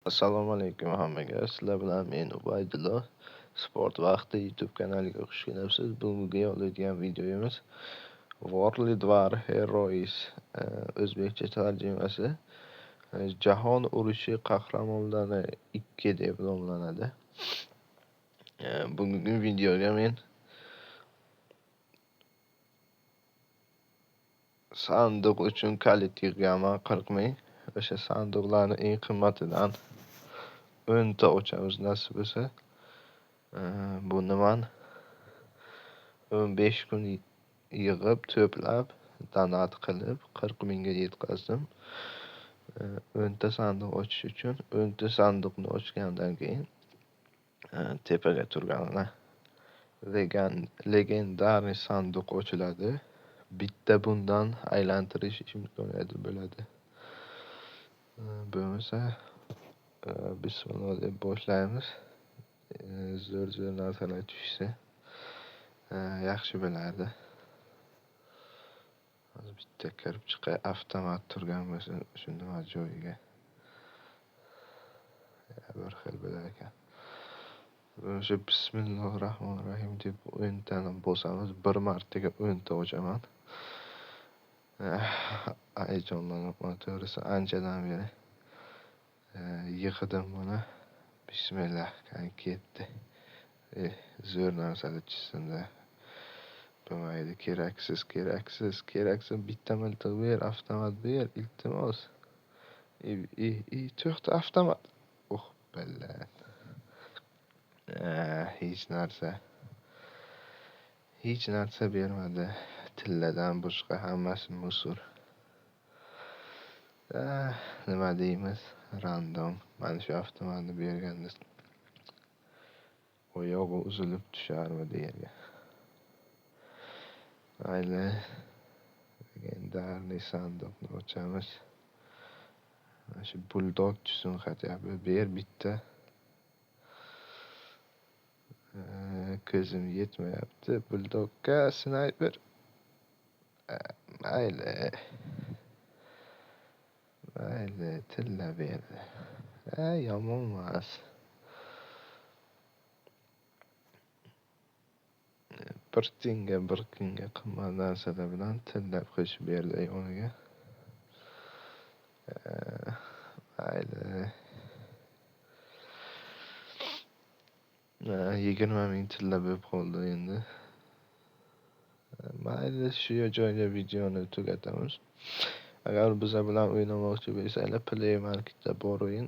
Assalomu alaykum hammaga. Sizlar bilan men Ubaydullo. Sport vaqti YouTube kanaliga xush kelibsiz. Bugungi oladigan videomiz World War Heroes o'zbekcha tarjimasi Jahon urushi qahramonlari 2 deb nomlanadi. Bugungi videoga men sanduq uchun kalit yig'ganman 40 ming. O'sha sanduqlarning eng qimmatidan 10 ta ochamiz nasib bo'lsa. Buni man 15 kun yig'ib, to'plab, donat qilib 40 mingga yetkazdim. 10 ta sanduq ochish uchun 10 ta sanduqni ochgandan keyin tepaga turganini legendariy sanduq ochiladi. Bitta bundan aylantirish imkoniyati bo'ladi. Bo'lmasa bismillah deb boshlaymiz. Zo'r narsalar tushsa yaxshi bo'lardi. Hozir bitta kirib chiqay, avtomat turgan bo'lsa shunda joyiga. Bir xil bo'lar ekan. O'sha bismillahirrohmanirrohim deb 10 tani bosamiz. Bir martaga 10 ta ochaman. Hayajonlanibman to'g'risi anchadan beri. Yig'dim buni. Bismillah, qani ketdi. Zo'r narsalar tushsin-da. Bo'lmaydi, keraksiz. Bitta miltiq ber, avtomat ber, iltimos. To'xta, avtomat. Billah. Hech narsa bermadi. Tilladan boshqa hammasi musor. Nima deymiz? Random. Mana shu avtomatni berganda oyog'i uzilib tusharmidi yerga. Mayli. Legendarniy sanduqni ochamiz. Mana shu buldog tushsin xatya ber bitta. Ko'zim yetmayapti. Buldogga snayper. Mayli, tilla berdi. Yomon emas. Bir kunga qimmat narsalar bilan tillab qo'shib berdi yoniga. Mayli. 20 ming tilla bo'lib qoldi endi. Mayli, shu joyda videoni tugatamiz. Agar bizlar bilan o'ynamoqchi bo'lsanglar, Play Marketda bor o'yin.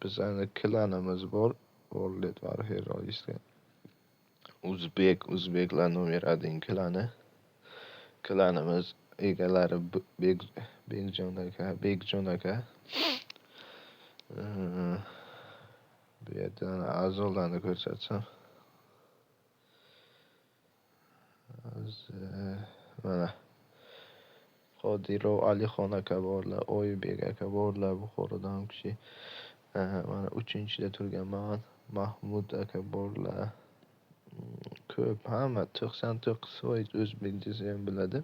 Bizning klanimiz bor, World War Heroes'ga. O'zbeklar nomerading klani. Klanimiz egalari Bekjon aka. Bu yerdan a'zolarni ko'rsatsam. Mana Qodirov Alixon aka borlar, Oybek aka borlar, Buxorodan kishi. Mana 3-da turganman, Mahmud aka borlar. Ko'p, hamma 99% o'zbek desa ham biladi.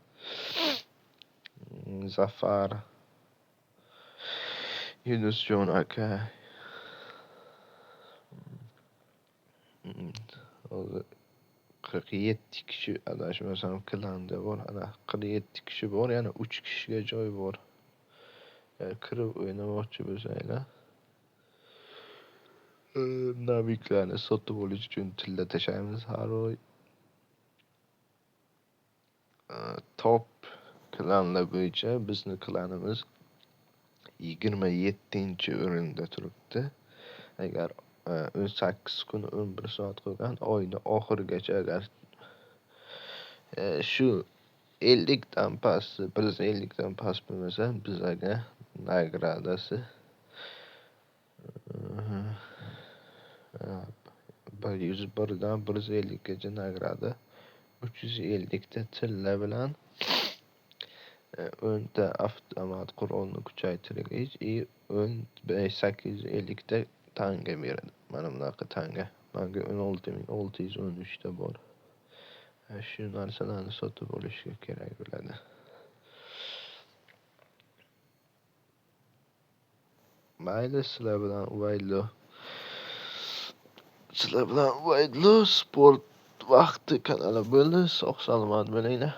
Zafar, Yunusjon aka. Hozir 47 kishi adashmasam klanda bor. Ana 47 kishi bor, yana 3 kishiga joy bor. Kirib o'ynamoqchi bo'lsanglar, naviklarni sotib olish uchun tilla tashlaymiz har oy. Top klanlar bo'yicha bizning klanimiz 27-o'rinda turibdi. Agar 18 kun 11 soat qolgan oyning oxirigacha agar shu 50 dan past, 150 dan past bo'lmasa, bizga nagradasi 101 dan 150 gacha nagrada, 350 ta tilla bilan 10 ta avtomat qurolni kuchaytirgich 850 ta tanga beradi. Mana bunaqa tanga. Menga 16613 ta bor. Shu narsalarni sotib olishga kerak bo'ladi. Mayli, sizlar bilan Ubaydulla sport vaqti kanali bo'ldi. Sog' salomat bo'linglar.